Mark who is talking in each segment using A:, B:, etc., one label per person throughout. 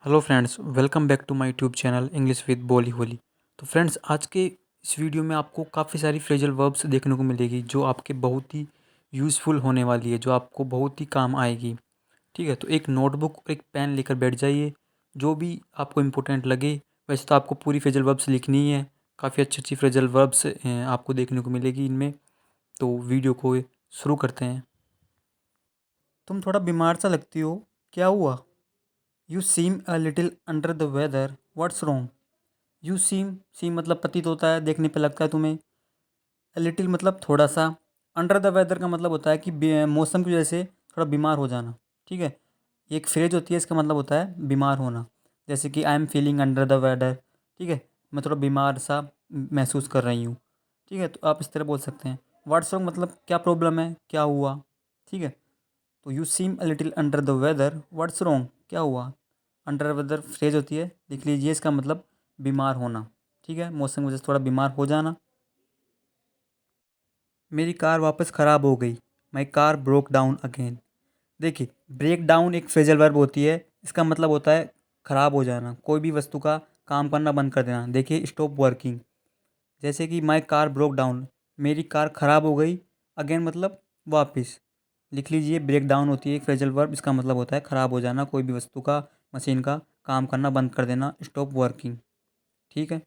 A: Hello friends, welcome back to my YouTube channel English with बोली होली। तो friends, आज के इस वीडियो में आपको काफ़ी सारी फ्रेजल वर्ब्स देखने को मिलेगी जो आपके बहुत ही यूज़फुल होने वाली है, जो आपको बहुत ही काम आएगी। ठीक है, तो एक नोटबुक और एक पेन लेकर बैठ जाइए। जो भी आपको इम्पोर्टेंट लगे, वैसे तो आपको पूरी फ्रेजल वर्ब्स लिखनी ही है। काफ़ी अच्छी अच्छी फ्रेजल वर्ब्स आपको देखने को मिलेगी इनमें। तो वीडियो को शुरू करते हैं। तुम थोड़ा बीमार सा लगती हो, क्या हुआ? You seem a little under the weather, what's wrong? You seem मतलब प्रतीत होता है, देखने पे लगता है तुम्हें। लिटिल मतलब थोड़ा सा। अंडर द वेदर का मतलब होता है कि मौसम की वजह से थोड़ा बीमार हो जाना। ठीक है, ये एक फ्रेज होती है, इसका मतलब होता है बीमार होना। जैसे कि I am feeling under the weather. ठीक है, मैं थोड़ा बीमार सा महसूस कर रही हूँ। ठीक है, तो आप इस तरह बोल सकते हैं। व्हाट्स रॉन्ग मतलब क्या प्रॉब्लम है, क्या हुआ। ठीक है, तो you seem a little under the weather, what's wrong, क्या हुआ। अंडर वेदर फ्रेज होती है, लिख लीजिए, इसका मतलब बीमार होना। ठीक है, मौसम की वजह से थोड़ा बीमार हो जाना। मेरी कार वापस ख़राब हो गई। My car broke down again. देखिए, ब्रेक डाउन एक फ्रेजल वर्ब होती है। इसका मतलब होता है ख़राब हो जाना, कोई भी वस्तु का काम करना बंद कर देना। देखिए, स्टॉप वर्किंग। जैसे कि माई कार ब्रोक डाउन, मेरी कार ख़राब हो गई। अगेन मतलब वापस। लिख लीजिए, ब्रेक डाउन होती है एक फ्रेजल वर्ब, इसका मतलब होता है ख़राब हो जाना, कोई भी वस्तु का, मशीन का काम करना बंद कर देना, स्टॉप वर्किंग। ठीक है।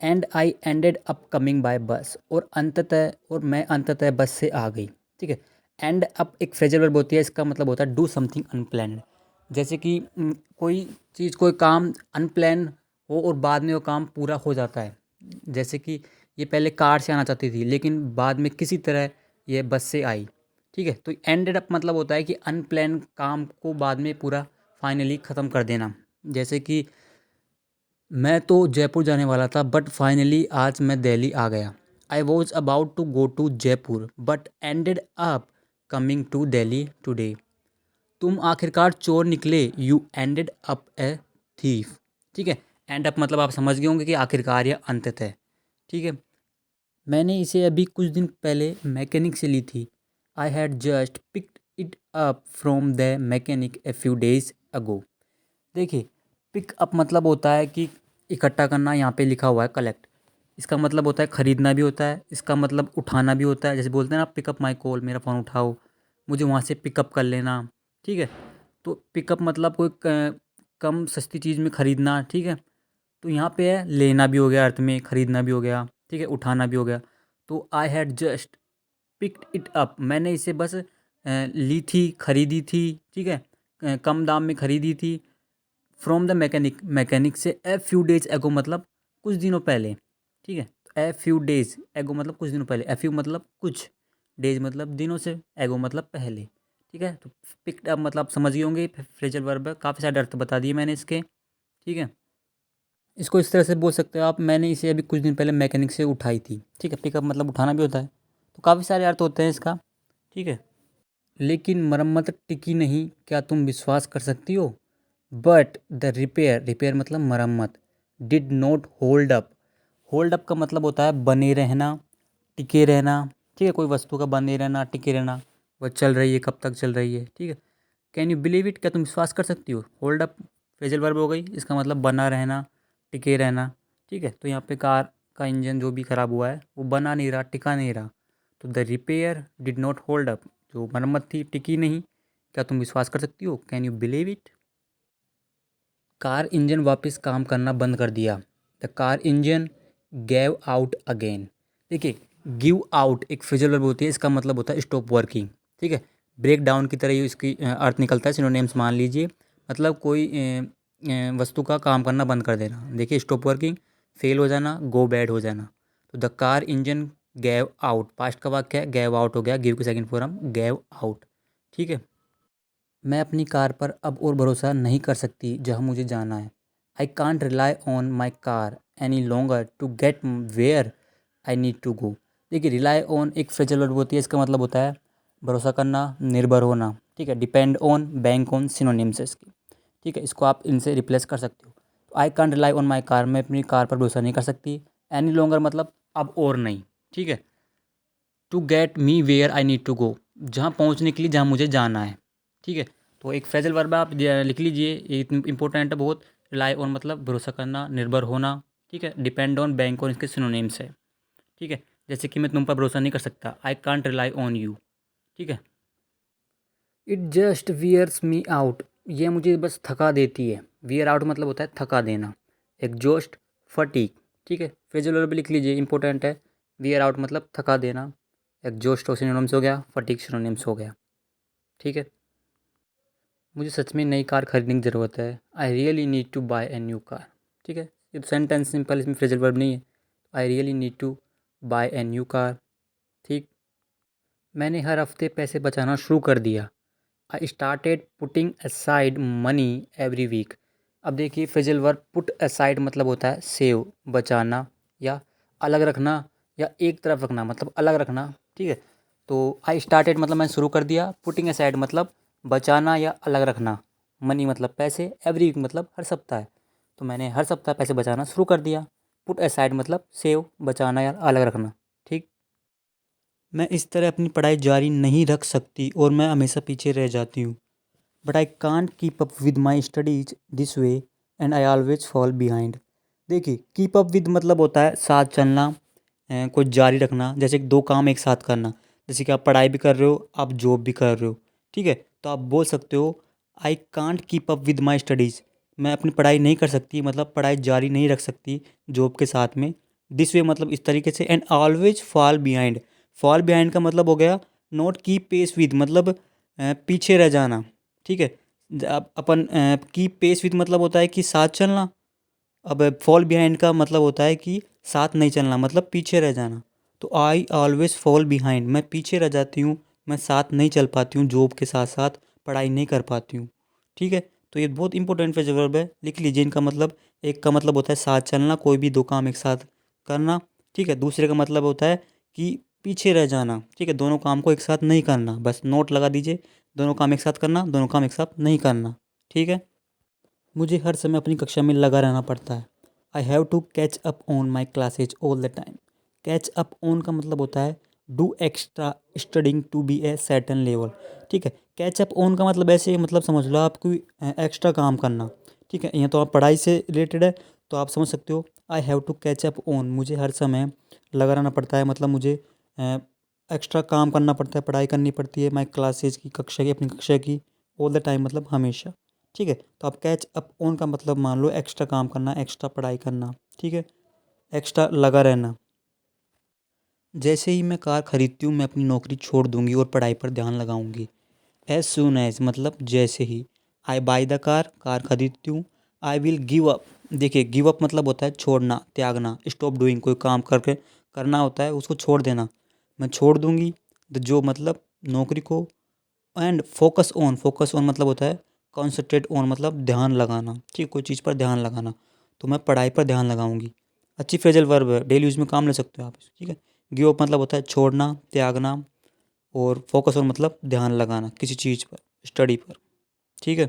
A: And I ended up coming by bus, और मैं अंततः बस से आ गई। ठीक है, एंड अप एक फ्रेजल वर्ब होती है, इसका मतलब होता है डू समथिंग अनप्लान्ड। जैसे कि कोई चीज़, कोई काम अनप्लान हो और बाद में वो काम पूरा हो जाता है। जैसे कि ये पहले कार से आना चाहती थी, लेकिन बाद में किसी तरह ये बस से आई। ठीक है, तो एंडेड अप मतलब होता है कि अनप्लान काम को बाद में पूरा फाइनली ख़त्म कर देना। जैसे कि मैं तो जयपुर जाने वाला था, बट फाइनली आज मैं दिल्ली आ गया। I was about to go to Jaipur but ended up coming to Delhi today. तुम आखिरकार चोर निकले, you ended up a thief. ठीक है, एंड अप मतलब आप समझ गए होंगे कि आखिरकार या अंततः। ठीक है, मैंने इसे अभी कुछ दिन पहले मैकेनिक से ली थी। I had just picked it up from the mechanic a few days ago. देखिए, पिक अप मतलब होता है कि इकट्ठा करना, यहाँ पे लिखा हुआ है कलेक्ट। इसका मतलब होता है ख़रीदना भी होता है, इसका मतलब उठाना भी होता है। जैसे बोलते हैं ना, पिकअप माई कॉल, मेरा फ़ोन उठाओ, मुझे वहाँ से पिकअप कर लेना। ठीक है, तो पिकअप मतलब कोई कम सस्ती चीज़ में ख़रीदना। ठीक है, तो यहाँ पे है लेना भी हो गया अर्थ में, ख़रीदना भी हो गया। ठीक है, उठाना भी हो गया। तो I had just picked it up, मैंने इसे बस ली थी, ख़रीदी थी। ठीक है, कम दाम में ख़रीदी थी। फ्रॉम द मैकेनिक, मैकेनिक से ए फ्यू डेज एगो मतलब कुछ दिनों पहले। ठीक है, ए फ्यू डेज एगो मतलब कुछ दिनों पहले, ए फ्यू मतलब कुछ, डेज मतलब दिनों से, एगो मतलब पहले। ठीक है, तो पिक्ड अप मतलब आप समझ गए होंगे, फ्रेजल वर्ब है। काफ़ी सारे अर्थ बता दिए मैंने इसके। ठीक है, इसको इस तरह से बोल सकते हो आप, मैंने इसे अभी कुछ दिन पहले मैकेनिक से उठाई थी। ठीक है, पिकअप मतलब उठाना भी होता है। तो काफ़ी सारे अर्थ होते हैं इसका। ठीक है, लेकिन मरम्मत टिकी नहीं, क्या तुम विश्वास कर सकती हो? बट द रिपेयर, रिपेयर मतलब मरम्मत, did not hold up. Hold up का मतलब होता है बने रहना, टिके रहना। ठीक है, कोई वस्तु का बने रहना, टिके रहना, वह चल रही है, कब तक चल रही है। ठीक है, कैन यू बिलीव इट, क्या तुम विश्वास कर सकती हो। होल्ड अप फ्रेजल वर्ब हो गई, इसका मतलब बना रहना, टिके रहना। ठीक है, तो यहाँ पे कार का इंजन जो भी ख़राब हुआ है वो बना नहीं रहा, टिका नहीं रहा। तो the repair did not hold up, जो मरम्मत थी टिकी नहीं, क्या तुम विश्वास कर सकती हो, can you believe it. Car engine वापस काम करना बंद कर दिया। The car engine gave out again. देखिए, गिव आउट एक फ्रेजल वर्ब होती है, इसका मतलब होता है स्टॉप वर्किंग। ठीक है, ब्रेक डाउन की तरह ही इसकी अर्थ निकलता है, सिनोनिम्स मान लीजिए। मतलब कोई वस्तु का काम करना बंद कर देना। देखिए, स्टॉप वर्किंग, फेल हो जाना, गो बैड हो जाना। तो the car engine gave out, past का वाक्य है, गैव आउट हो गया, गिव की सेकंड फॉर्म गैव आउट। ठीक है, मैं अपनी कार पर अब और भरोसा नहीं कर सकती जहाँ मुझे जाना है। I can't rely on my car any longer to get where I need to go. देखिए, रिलाई ऑन एक फ्रेजल वर्ब होती है, इसका मतलब होता है भरोसा करना, निर्भर होना। ठीक है, depend on, bank on, synonyms है इसकी। ठीक है, इसको आप इनसे रिप्लेस कर सकते हो। तो आई can't rely on my car, मैं अपनी कार पर भरोसा नहीं कर सकती। एनी लॉन्गर मतलब अब और नहीं। ठीक है, to get me where I need to go, जहाँ पहुँचने के लिए, जहाँ मुझे जाना है। ठीक है, तो तो एक फ्रेजल वर्ब आप लिख लीजिए, ये इंपॉर्टेंट है बहुत। रिलाई ऑन मतलब भरोसा करना, निर्भर होना, ठीक है। डिपेंड ऑन, बैंक ऑन इसके सिनोनिम्स है, ठीक है। जैसे कि मैं तुम पर भरोसा नहीं कर सकता, I can't rely on you, ठीक है। It just wears me out, ये मुझे बस थका देती है। वियर आउट मतलब होता है थका देना। एग्जॉस्ट, फटीक, ठीक है। फ्रेजल वर्ब लिख लीजिए, इंपॉर्टेंट है। वियर आउट मतलब थका देना, एग्जॉस्ट सिनोनिम्स हो गया, फटीक सिनोनिम्स हो गया, ठीक है। मुझे सच में नई कार खरीदने की ज़रूरत है, I really need to buy a new car, ठीक है। ये सेंटेंस सिंपल, इसमें फ्रेजल वर्ब नहीं है। I really need to buy a new car, ठीक। मैंने हर हफ्ते पैसे बचाना शुरू कर दिया, I started putting aside money every week. अब देखिए फ्रेजल वर्ब पुट असाइड मतलब होता है सेव, बचाना, या अलग रखना, या एक तरफ रखना मतलब अलग रखना, ठीक है। तो आई स्टार्टेड मतलब मैंने शुरू कर दिया, पुटिंग असाइड मतलब बचाना या अलग रखना, मनी मतलब पैसे, एवरी वीक मतलब हर सप्ताह। तो मैंने हर सप्ताह पैसे बचाना शुरू कर दिया। पुट असाइड मतलब सेव, बचाना या अलग रखना, ठीक। मैं इस तरह अपनी पढ़ाई जारी नहीं रख सकती और मैं हमेशा पीछे रह जाती हूँ। But I can't keep up with my studies this way and I always fall behind. देखिए कीप अप विद मतलब होता है साथ चलना, कुछ जारी रखना, जैसे कि दो काम एक साथ करना। जैसे कि आप पढ़ाई भी कर रहे हो, आप जॉब भी कर रहे हो, ठीक है। तो आप बोल सकते हो I can't keep up with my studies, मैं अपनी पढ़ाई नहीं कर सकती, मतलब पढ़ाई जारी नहीं रख सकती जॉब के साथ में। दिस वे मतलब इस तरीके से, and always fall behind. Fall behind का मतलब हो गया नॉट कीप पेस विद, मतलब पीछे रह जाना, ठीक है। अपन कीप पेस विद मतलब होता है कि साथ चलना। अब फॉल बिहाइंड का मतलब होता है कि साथ नहीं चलना, मतलब पीछे रह जाना। तो आई ऑलवेज फॉल बिहाइंड, मैं पीछे रह जाती हूँ, मैं साथ नहीं चल पाती हूँ, जॉब के साथ साथ पढ़ाई नहीं कर पाती हूँ, ठीक है। तो ये बहुत इंपॉर्टेंट फ्रेजल वर्ब है, लिख लीजिए इनका मतलब। एक का मतलब होता है साथ चलना, कोई भी दो काम एक साथ करना, ठीक है। दूसरे का मतलब होता है कि पीछे रह जाना, ठीक है। दोनों काम को एक साथ नहीं करना, बस नोट लगा दीजिए, दोनों काम एक साथ करना, दोनों काम एक साथ नहीं करना, ठीक है। मुझे हर समय अपनी कक्षा में लगा रहना पड़ता है, I have to catch up on my classes all the time. Catch up on का मतलब होता है do extra studying to be a certain level, ठीक है। कैच अप ऑन का मतलब ऐसे मतलब समझ लो आप कोई एक्स्ट्रा काम करना, ठीक है। यहाँ तो आप पढ़ाई से रिलेटेड है, तो आप समझ सकते हो I have to catch up on, मुझे हर समय लगा रहना पड़ता है, मतलब मुझे एक्स्ट्रा काम करना पड़ता है, पढ़ाई करनी पड़ती है, माई क्लासेज की, कक्षा की, अपनी कक्षा की, ऑल द टाइम मतलब हमेशा, ठीक है। तो आप कैच अप ऑन का मतलब मान लो एक्स्ट्रा काम करना, एक्स्ट्रा पढ़ाई करना, ठीक है, एक्स्ट्रा लगा रहना। जैसे ही मैं कार खरीदती हूँ मैं अपनी नौकरी छोड़ दूंगी और पढ़ाई पर ध्यान लगाऊंगी। एज सुन एज मतलब जैसे ही। आई बाई द कार, कार खरीदती हूँ। आई विल गिव अप, देखिए गिव अप मतलब होता है छोड़ना, त्यागना। स्टॉप डूइंग, कोई काम करके करना होता है उसको छोड़ देना, मैं छोड़ दूंगी द जॉब मतलब नौकरी को। And focus on, focus on मतलब होता है कॉन्सेंट्रेट ऑन मतलब ध्यान लगाना, ठीक, कोई चीज़ पर ध्यान लगाना। तो मैं पढ़ाई पर ध्यान लगाऊंगी। अच्छी फ्रेजल वर्ब है, डेली यूज में काम ले सकते हो आप, ठीक है। गिव अप मतलब होता है छोड़ना, त्यागना, और फोकस ऑन मतलब ध्यान लगाना किसी चीज़ पर, स्टडी पर, ठीक है।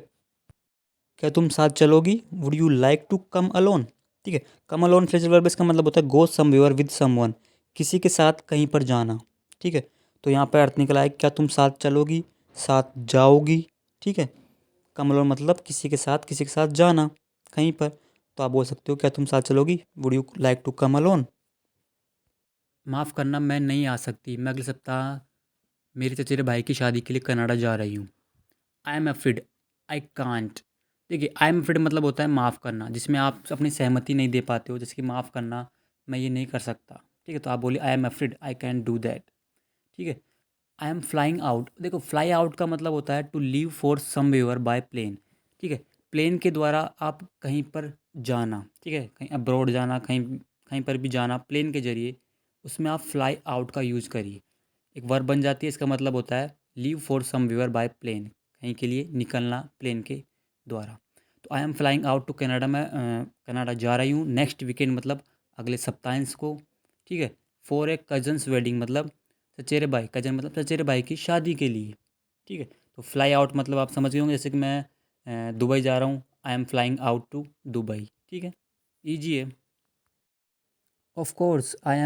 A: क्या तुम साथ चलोगी, would you like to come alone, ठीक है। कम अलोन फ्रेजल वर्ब, इसका मतलब होता है गो समवेयर विद समवन, किसी के साथ कहीं पर जाना, ठीक है। तो यहाँ पर अर्थ निकला है क्या तुम साथ चलोगी, साथ जाओगी, ठीक है। कम अलोन मतलब किसी के साथ जाना कहीं पर। तो आप बोल सकते हो क्या तुम साथ चलोगी, would you like to come alone. माफ़ करना, मैं नहीं आ सकती, मैं अगले सप्ताह मेरे चचेरे भाई की शादी के लिए कनाडा जा रही हूँ। I am afraid, I can't. देखिए आई एम अफ्रेड मतलब होता है माफ़ करना, जिसमें आप अपनी सहमति नहीं दे पाते हो, जैसे कि माफ़ करना, मैं ये नहीं कर सकता, ठीक है। तो आप बोलिए I am afraid I can do that, ठीक है। आई एम फ्लाइंग आउट, देखो फ्लाई आउट का मतलब होता है to leave for somewhere by plane, ठीक है। प्लेन के द्वारा आप कहीं पर जाना, ठीक है, कहीं अब्रॉड जाना, कहीं कहीं पर भी जाना प्लेन के जरिए, उसमें आप फ्लाई आउट का यूज़ करिए। एक वर्ब बन जाती है, इसका मतलब होता है leave for somewhere by plane, कहीं के लिए निकलना प्लेन के द्वारा। तो I am flying out to Canada, मैं कनाडा जा रही हूँ नेक्स्ट वीकेंड मतलब अगले सप्ताह को, ठीक है। फॉर ए कजन्स वेडिंग मतलब चचेरे भाई, कजन मतलब चचेरे भाई की शादी के लिए, ठीक है। तो फ्लाई आउट मतलब आप समझ गए होंगे, जैसे कि मैं दुबई जा रहा हूँ, I am flying out to Dubai, ठीक है, ईजी है। Of course I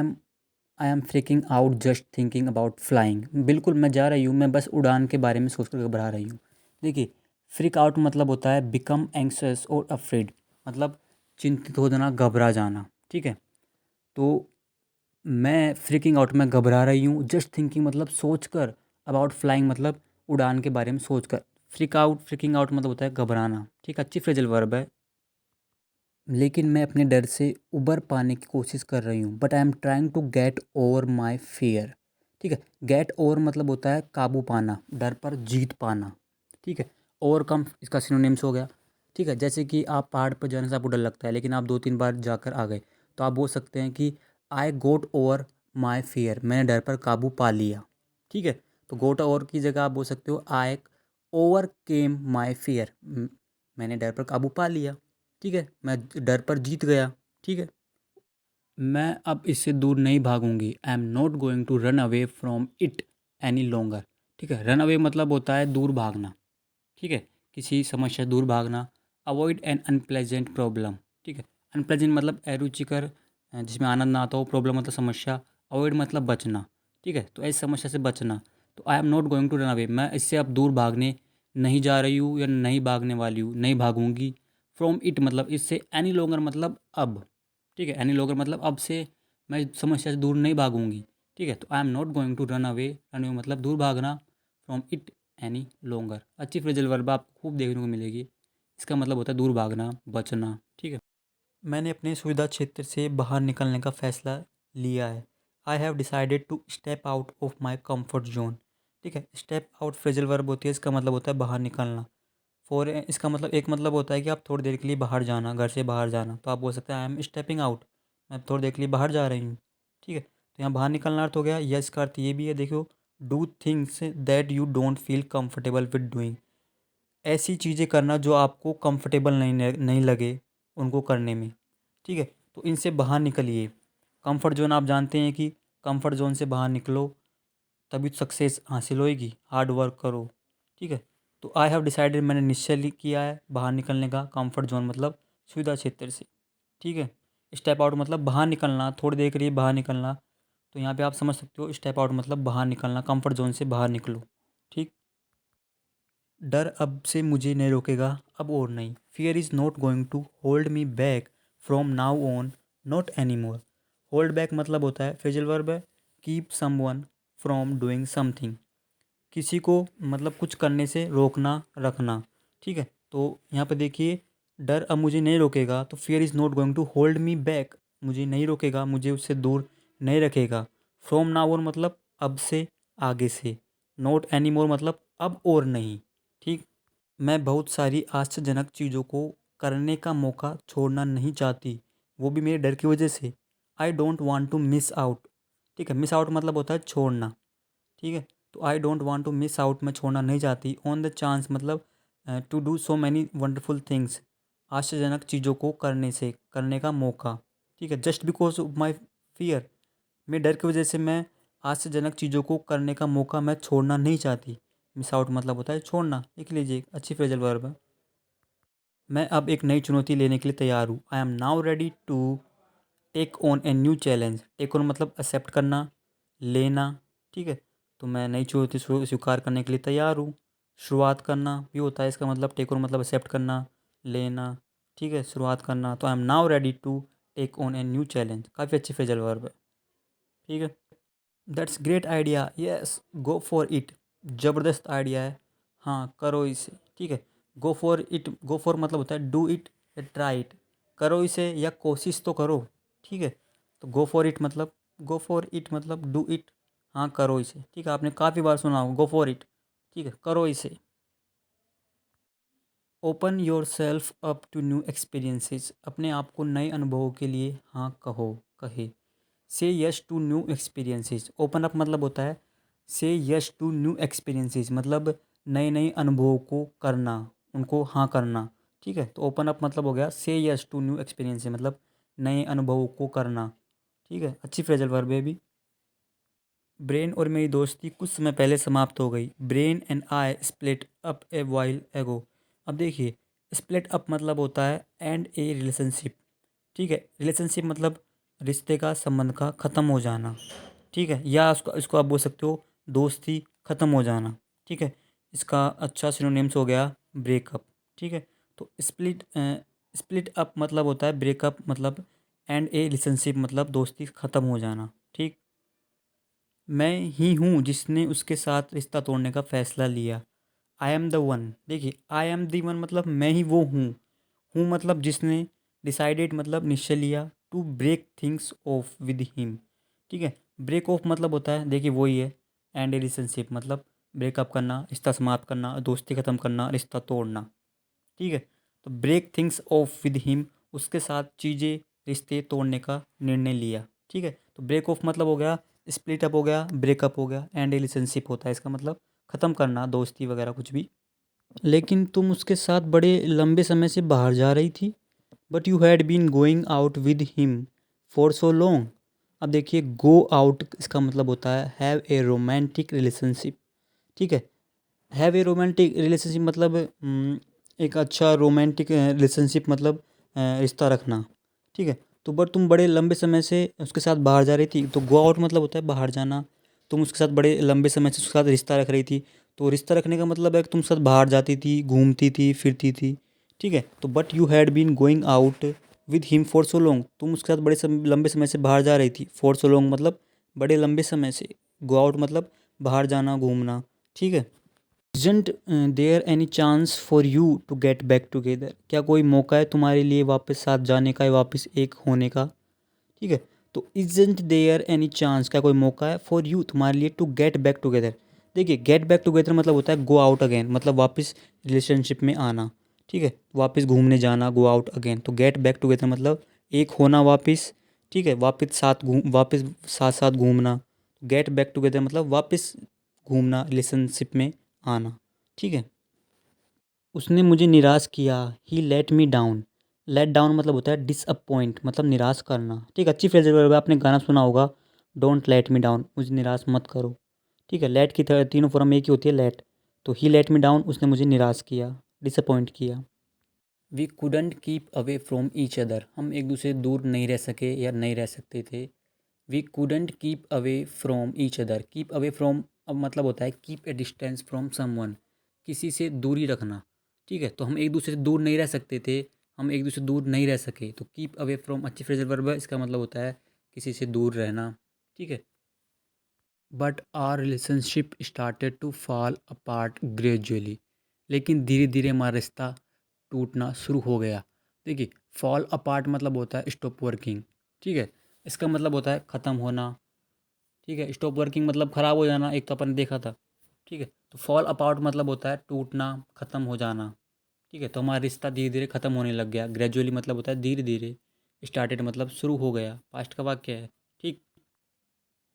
A: am freaking out just thinking about flying, बिल्कुल मैं जा रही हूँ, मैं बस उड़ान के बारे में सोचकर घबरा रही हूँ। देखिए फ्रीक आउट मतलब होता है बिकम एंग्शियस और अफ्रेड, मतलब चिंतित हो जाना, घबरा जाना। ठीक है, तो मैं फ्रीकिंग आउट में घबरा रही हूँ, जस्ट थिंकिंग मतलब सोच कर, अबाउट फ्लाइंग मतलब उड़ान के बारे में सोच कर। फ्रीकिंग आउट मतलब होता है घबराना। ठीक है, अच्छी फ्रेजल वर्ब है। लेकिन मैं अपने डर से उबर पाने की कोशिश कर रही हूँ, but I am trying to get over my fear. ठीक है, गेट ओवर मतलब होता है काबू पाना, डर पर जीत पाना। ठीक है, ओवरकम इसका सिनोनिम्स हो गया। ठीक है, जैसे कि आप पहाड़ पर जाने से आपको डर लगता है, लेकिन आप 2-3 बार जाकर आ गए, तो आप बोल सकते हैं कि आई गोट ओवर माई फियर, मैंने डर पर काबू पा लिया। ठीक है, तो गोट ओवर की जगह आप बोल सकते हो आई ओवर केम माई फियर, मैंने डर पर काबू पा लिया। ठीक है, मैं डर पर जीत गया। ठीक है, मैं अब इससे दूर नहीं भागूंगी, I am not going to run away from it any longer. ठीक है, रन अवे मतलब होता है दूर भागना। ठीक है, किसी समस्या से दूर भागना। Avoid N unpleasant problem. ठीक है, अनप्लेजेंट मतलब अरुचिकर, जिसमें आनंद ना आता हो। प्रॉब्लम मतलब समस्या। अवॉइड मतलब बचना। ठीक है, तो ऐसी समस्या से बचना। तो I am not going to run away, मैं इससे अब दूर भागने नहीं जा रही हूँ या नहीं भागने वाली हूँ, नहीं भागूंगी। फ्रॉम इट मतलब इससे, एनी लॉन्गर मतलब अब। ठीक है, एनी लॉन्गर मतलब अब से मैं समस्या से दूर नहीं भागूंगी। ठीक है, तो I am not going to run away, run away मतलब दूर भागना, फ्रॉम इट एनी लॉन्गर। अच्छी फ्रेजल वर्ब आपको खूब देखने को मिलेगी। इसका मतलब होता है दूर भागना, बचना। ठीक है, मैंने अपने सुविधा क्षेत्र से बाहर निकलने का फैसला लिया है। I have decided to step out of my comfort zone. ठीक है, स्टेप आउट फ्रेजल वर्ब होती है, इसका मतलब होता है बाहर निकलना। इसका मतलब एक मतलब होता है कि आप थोड़ी देर के लिए बाहर जाना, घर से बाहर जाना, तो आप बोल सकते हैं आई एम स्टेपिंग आउट, मैं थोड़ी देर के लिए बाहर जा रही हूँ। ठीक है, तो यहाँ बाहर निकलना अर्थ हो गया। यस का अर्थ ये भी है, देखो, do things that you don't feel comfortable with doing, ऐसी चीज़ें करना जो आपको कंफर्टेबल नहीं लगे उनको करने में। ठीक है, तो इनसे बाहर निकलिए। कंफर्ट जोन आप जानते हैं कि कंफर्ट जोन से बाहर निकलो तभी तो सक्सेस हासिल होएगी, हार्ड वर्क करो। ठीक है, तो आई हैव डिसाइडेड, मैंने निश्चय किया है बाहर निकलने का। कंफर्ट जोन मतलब सुविधा क्षेत्र से। ठीक है, स्टेप आउट मतलब बाहर निकलना, थोड़ी देर के लिए बाहर निकलना। तो यहाँ पे आप समझ सकते हो स्टेप आउट मतलब बाहर निकलना, कंफर्ट जोन से बाहर निकलो। ठीक, डर अब से मुझे नहीं रोकेगा, अब और नहीं। Fear is not going to hold me back from now on, not any more. Hold back मतलब होता है फ्रेजल वर्ब है, keep someone from doing something, किसी को मतलब कुछ करने से रोकना, रखना। ठीक है, तो यहाँ पे देखिए, डर अब मुझे नहीं रोकेगा, तो fear is not going to hold me back, मुझे नहीं रोकेगा, मुझे उससे दूर नहीं रखेगा। फ्रॉम नाउ ऑन मतलब अब से, आगे से। नॉट एनी मोर मतलब अब और नहीं। ठीक, मैं बहुत सारी आश्चर्यजनक चीज़ों को करने का मौका छोड़ना नहीं चाहती, वो भी मेरे डर की वजह से। I don't want to miss out. ठीक है, मिस आउट मतलब होता है छोड़ना। ठीक है, तो I don't want to miss out, मैं छोड़ना नहीं चाहती। ऑन द चांस मतलब to do so many wonderful things, आश्चर्यजनक चीज़ों को करने से, करने का मौका। ठीक है, just because of my fear, मेरे डर की वजह से मैं आश्चर्यजनक चीज़ों को करने का मौका मैं छोड़ना नहीं चाहती। मिस आउट मतलब होता है छोड़ना। लिख लीजिए, अच्छी फ्रेजल वर्ब है। मैं अब एक नई चुनौती लेने के लिए तैयार हूँ। I am now ready to take on a new challenge. Take on मतलब एक्सेप्ट करना, लेना। ठीक है, तो मैं नई चुनौती स्वीकार करने के लिए तैयार हूँ। शुरुआत करना भी होता है इसका मतलब, टेक ऑन मतलब एक्सेप्ट करना, लेना। ठीक है, शुरुआत करना, तो I am now ready to take on a new challenge, काफ़ी अच्छी फ्रेजल वर्ब है। ठीक है, that's great idea, yes go for it, ज़बरदस्त आइडिया है, हाँ करो इसे। ठीक है, go for it, go for मतलब होता है डू इट या ट्राई इट, करो इसे या कोशिश तो करो। ठीक है, तो गो फॉर इट मतलब डू इट, हाँ करो इसे। ठीक है, आपने काफ़ी बार सुना होगा गो फॉर इट। ठीक है, करो इसे। Open yourself up to new experiences, अपने आप को नए अनुभवों के लिए हाँ कहो, कहे। Say yes to new experiences, open up मतलब होता है से यस टू न्यू एक्सपीरियंसेस, मतलब नए नए अनुभवों को करना, उनको हाँ करना। ठीक है, तो ओपन अप मतलब हो गया से यस टू न्यू एक्सपीरियंसेस, मतलब नए अनुभवों को करना। ठीक है, अच्छी फ्रेजल वर्ब है भी। ब्रेन और मेरी दोस्ती कुछ समय पहले समाप्त हो गई। Brain and I split up a while एगो। अब देखिए, स्प्लिट अप मतलब होता है एंड ए रिलेशनशिप। ठीक है, रिलेशनशिप मतलब रिश्ते का, संबंध का ख़त्म हो जाना। ठीक है, या उसको इसको आप बोल सकते हो दोस्ती ख़त्म हो जाना। ठीक है, इसका अच्छा सिनोनिम्स हो गया ब्रेकअप। ठीक है, तो स्प्लिट अप मतलब होता है ब्रेकअप मतलब एंड ए रिलेशनशिप मतलब दोस्ती ख़त्म हो जाना। ठीक, मैं ही हूँ जिसने उसके साथ रिश्ता तोड़ने का फैसला लिया। I am the one. देखिए, आई एम द वन मतलब मैं ही वो हूँ मतलब जिसने डिसाइडेड मतलब निश्चय लिया to break things off with him. ठीक है, ब्रेक ऑफ मतलब होता है, देखिए वही है, एंड ए रिलेशनशिप मतलब ब्रेकअप करना, रिश्ता समाप्त करना, दोस्ती ख़त्म करना, रिश्ता तोड़ना। ठीक है, तो break things off with him, उसके साथ चीज़ें रिश्ते तोड़ने का निर्णय लिया। ठीक है, तो ब्रेक ऑफ मतलब हो गया, स्प्लिट अप हो गया, ब्रेकअप हो गया, एंड रिलेशनशिप होता है इसका मतलब ख़त्म करना, दोस्ती वगैरह कुछ भी। लेकिन तुम उसके साथ बड़े लंबे समय से बाहर जा रही थी, but you had been going out with him for so long. अब देखिए, गो आउट इसका मतलब होता है हैव ए रोमांटिक रिलेशनशिप। ठीक है, हैव ए रोमांटिक रिलेशनशिप मतलब एक अच्छा रोमांटिक रिलेशनशिप मतलब रिश्ता रखना। ठीक है, तो बट तुम बड़े लंबे समय से उसके साथ बाहर जा रही थी, तो गो आउट मतलब होता है बाहर जाना। तुम उसके साथ बड़े लंबे समय से उसके साथ रिश्ता रख रही थी, तो रिश्ता रखने का मतलब है कि तुम साथ बाहर जाती थी, घूमती थी, फिरती थी। ठीक है, तो but you had been going out with him for so long, तुम उसके साथ लंबे समय से बाहर जा रही थी, फॉर सो लॉन्ग मतलब बड़े लंबे समय से, गो आउट मतलब बाहर जाना, घूमना। ठीक है, isn't there any chance for you to get back together, क्या कोई मौका है तुम्हारे लिए वापस साथ जाने का या वापस एक होने का। ठीक है, तो इज़न्ट देयर एनी चांस, क्या कोई मौका है फॉर यू तुम्हारे लिए टू गेट बैक टुगेदर। देखिए, गेट बैक टुगेदर मतलब होता है गो आउट अगेन मतलब वापस रिलेशनशिप में आना। ठीक है, वापस घूमने जाना, गो आउट अगेन, तो गेट बैक टुगेदर मतलब एक होना वापस। ठीक है, वापस साथ साथ घूमना। गेट बैक टुगेदर मतलब वापस घूमना, रिलेशनशिप में आना। ठीक है, उसने मुझे निराश किया, he let me down. Let down मतलब होता है डिसअपॉइंट मतलब निराश करना। ठीक, अच्छी फ्रेजल वर्ब है, आपने गाना सुना होगा, डोंट लेट मी डाउन, मुझे निराश मत करो। ठीक है, लेट की तीनों फॉर्म एक ही होती है, लेट। तो ही लेट मी डाउन, उसने मुझे निराश किया, डिसअपॉइंट किया। We couldn't keep away from each other, हम एक दूसरे से दूर नहीं रह सके या नहीं रह सकते थे। We couldn't keep away from each other, keep away from अब मतलब होता है keep a distance from someone, किसी से दूरी रखना। ठीक है, तो हम एक दूसरे से दूर नहीं रह सकते थे, हम एक दूसरे से दूर नहीं रह सके, तो कीप अवे फ्रॉम अच्छी फ्रेजल वर्ब है, इसका मतलब होता है किसी से दूर रहना। ठीक है, but our relationship started to fall apart gradually, लेकिन धीरे धीरे हमारा रिश्ता टूटना शुरू हो गया। देखिए, फॉल अपार्ट मतलब होता है स्टॉप वर्किंग। ठीक है, इसका मतलब होता है ख़त्म होना। ठीक है, स्टॉप वर्किंग मतलब ख़राब हो जाना, एक तो अपन ने देखा था। ठीक है, तो फॉल अपार्ट मतलब होता है टूटना, ख़त्म हो जाना। ठीक है, तो हमारा रिश्ता धीरे धीरे ख़त्म होने लग गया। ग्रेजुअली मतलब होता है धीरे धीरे, स्टार्टेड मतलब शुरू हो गया, पास्ट का वाक्य है। ठीक,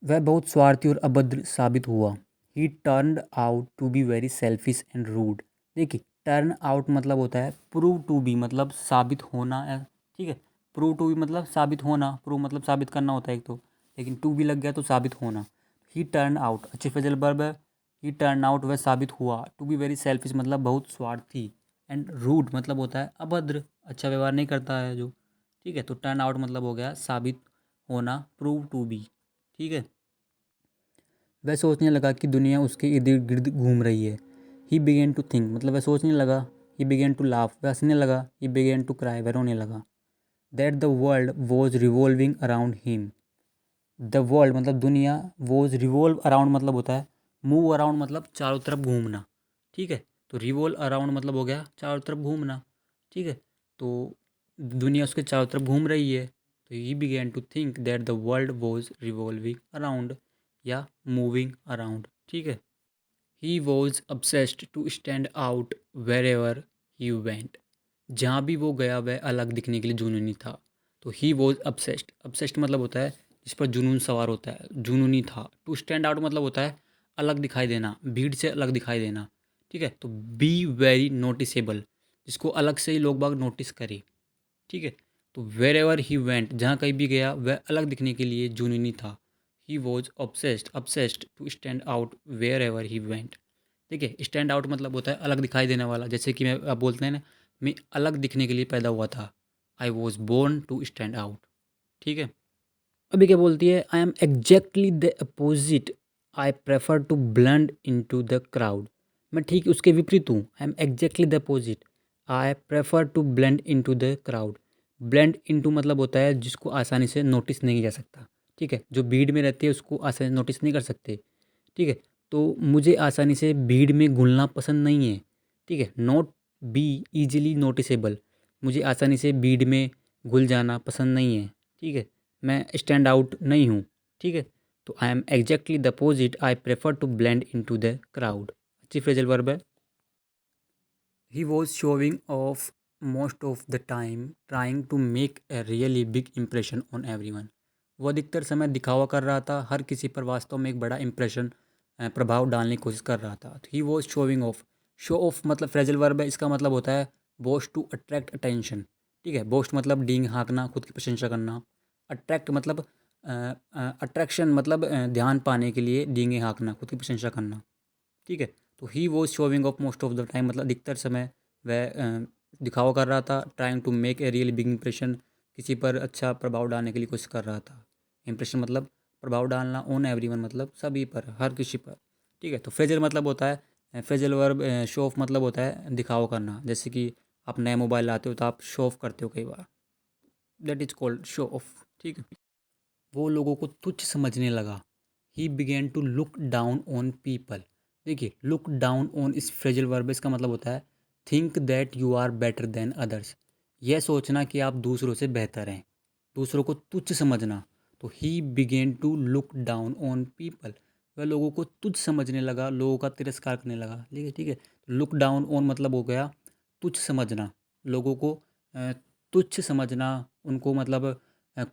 A: वह बहुत स्वार्थी और अभद्र साबित हुआ। He turned out to be very selfish and rude. देखिए, टर्न आउट मतलब होता है प्रूव टू बी मतलब साबित होना है। ठीक है, प्रूव टू बी मतलब साबित होना, प्रूव मतलब साबित करना होता है एक तो, लेकिन टू बी लग गया तो साबित होना। ही टर्न आउट अच्छी फ्रेजल वर्ब है। ही टर्न आउट वह साबित हुआ, टू बी वेरी सेल्फिश मतलब बहुत स्वार्थी, एंड रूड मतलब होता है अभद्र, अच्छा व्यवहार नहीं करता है जो। ठीक है, तो टर्न आउट मतलब हो गया साबित होना, प्रूव टू बी। ठीक है, वह सोचने लगा कि दुनिया उसके इर्द गिर्द घूम रही है। ही बिगेन टू थिंक मतलब वह सोचने लगा। ही बिगेन टू लाफ वह हंसने लगा। ही बिगेन टू क्राई वह रोने लगा। That the world was revolving around him, the world मतलब दुनिया, वॉज रिवॉल्व अराउंड मतलब होता है मूव अराउंड मतलब चारों तरफ घूमना। ठीक है, तो रिवॉल्व अराउंड मतलब हो गया चारों तरफ घूमना। ठीक है, तो दुनिया उसके चारों तरफ घूम रही है, तो he begin to think that the world was revolving around या मूविंग अराउंड। ठीक है, he was obsessed to stand out wherever he went, जहाँ भी वो गया वह अलग दिखने के लिए जुनूनी था। तो ही वॉज obsessed मतलब होता है जिस पर जुनून सवार होता है, जुनूनी था। टू स्टैंड आउट मतलब होता है अलग दिखाई देना, भीड़ से अलग दिखाई देना। ठीक है, तो बी वेरी नोटिसेबल, जिसको अलग से ही लोग बाग नोटिस करे। ठीक है, तो वेर एवर ही वेंट जहाँ कहीं भी गया वह अलग दिखने के लिए जुनूनी था। He was obsessed to stand out wherever he went. देखिए, स्टैंड आउट मतलब होता है अलग दिखाई देने वाला, जैसे कि मैं आप बोलते हैं ना, मैं अलग दिखने के लिए पैदा हुआ था, I was born to stand out. ठीक है, अभी क्या बोलती है, I am exactly the opposite, I prefer to blend into the crowd.
B: मैं ठीक उसके विपरीत हूँ। I am exactly the opposite. I prefer to blend into the crowd. Blend into मतलब होता है जिसको आसानी से नोटिस नहीं किया जा सकता। ठीक है, जो भीड़ में रहती है उसको आसानी से नोटिस नहीं कर सकते। ठीक है, तो मुझे आसानी से भीड़ में घुलना पसंद नहीं है। ठीक है, नॉट बी ईजिली नोटिसेबल। मुझे आसानी से भीड़ में घुल जाना पसंद नहीं है। ठीक है, मैं स्टैंड आउट नहीं हूँ। ठीक है, तो I am exactly the opposite. I prefer to blend into the crowd. अच्छी फ्रेजल वर्ब है। He was showing off most of the time trying to make a really big impression on everyone. वो अधिकतर समय दिखावा कर रहा था, हर किसी पर वास्तव में एक बड़ा इम्प्रेशन प्रभाव डालने की कोशिश कर रहा था। He was showing of. Show off मतलब फ्रेजल वर्ब है, इसका मतलब होता है बोस्ट टू अट्रैक्ट अटेंशन। ठीक है, बोस्ट मतलब डींग हाँकना, खुद की प्रशंसा करना। अट्रैक्ट मतलब अट्रैक्शन मतलब ध्यान पाने के लिए डींगे हाँकना, खुद की प्रशंसा करना। ठीक है, तो he was showing off most of the time मतलब अधिकतर समय वह दिखावा कर रहा था। Trying to make a real big impression, किसी पर अच्छा प्रभाव डालने के लिए कोशिश कर रहा था। इंप्रेशन मतलब प्रभाव डालना, ऑन एवरीवन मतलब सभी पर, हर किसी पर। ठीक है, तो फ्रेजल मतलब होता है फ्रेजल वर्ब। शो ऑफ मतलब होता है दिखावा करना, जैसे कि आप नया मोबाइल लाते हो तो आप शो ऑफ करते हो कई बार, that is called show off. ठीक है, वो लोगों को तुच्छ समझने लगा। He begin to look down on people. देखिए, लुक डाउन ऑन इस फ्रेजल वर्ब, इसका मतलब होता है think that you are better than others. यह सोचना कि आप दूसरों से बेहतर हैं, दूसरों को तुच्छ समझना। तो he begin to look down on people, वह लोगों को तुच्छ समझने लगा, लोगों का तिरस्कार करने लगा। ठीक है, ठीक है, लुक डाउन ऑन मतलब हो गया तुच्छ समझना, लोगों को अ, तुच्छ समझना, उनको मतलब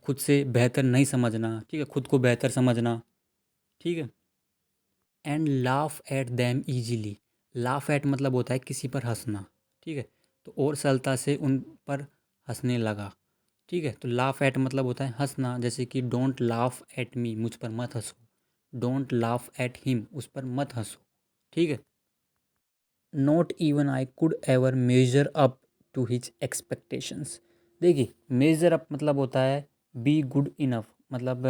B: खुद से बेहतर नहीं समझना। ठीक है, खुद को बेहतर समझना। ठीक है, and laugh at them easily. Laugh at मतलब होता है किसी पर हंसना। ठीक है, तो और सरलता से उन पर हंसने लगा। ठीक है, तो लाफ एट मतलब होता है हंसना, जैसे कि डोंट लाफ एट मी, मुझ पर मत हंसो। डोंट लाफ एट हिम, उस पर मत हंसो। ठीक है, not even I could ever measure up to his expectations. देखिए, मेजर अप मतलब होता है बी गुड इनफ, मतलब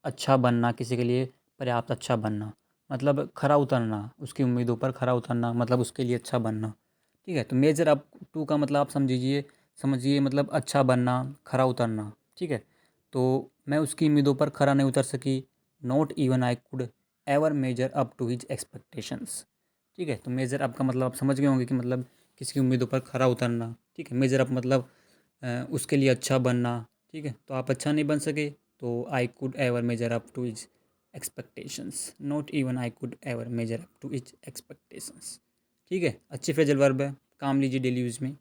B: अच्छा बनना, किसी के लिए पर्याप्त अच्छा बनना, मतलब खरा उतरना, उसकी उम्मीदों पर खरा उतरना, मतलब उसके लिए अच्छा बनना। ठीक है, तो मेजर अप टू का मतलब आप समझिए, समझिए मतलब अच्छा बनना, खरा उतरना। ठीक है, तो मैं उसकी उम्मीदों पर खरा नहीं उतर सकी। Not even I could ever measure up to his expectations. ठीक है, तो मेजर अप का मतलब आप समझ गए होंगे कि मतलब किसी की उम्मीदों पर खरा उतरना। ठीक है, मेजर अप मतलब उसके लिए अच्छा बनना। ठीक है, तो आप अच्छा नहीं बन सके, तो I could ever measure up to his expectations. Not even I could ever measure up to his expectations. ठीक है, अच्छी फ्रेजल वर्ब है, काम लीजिए डेली यूज़ में।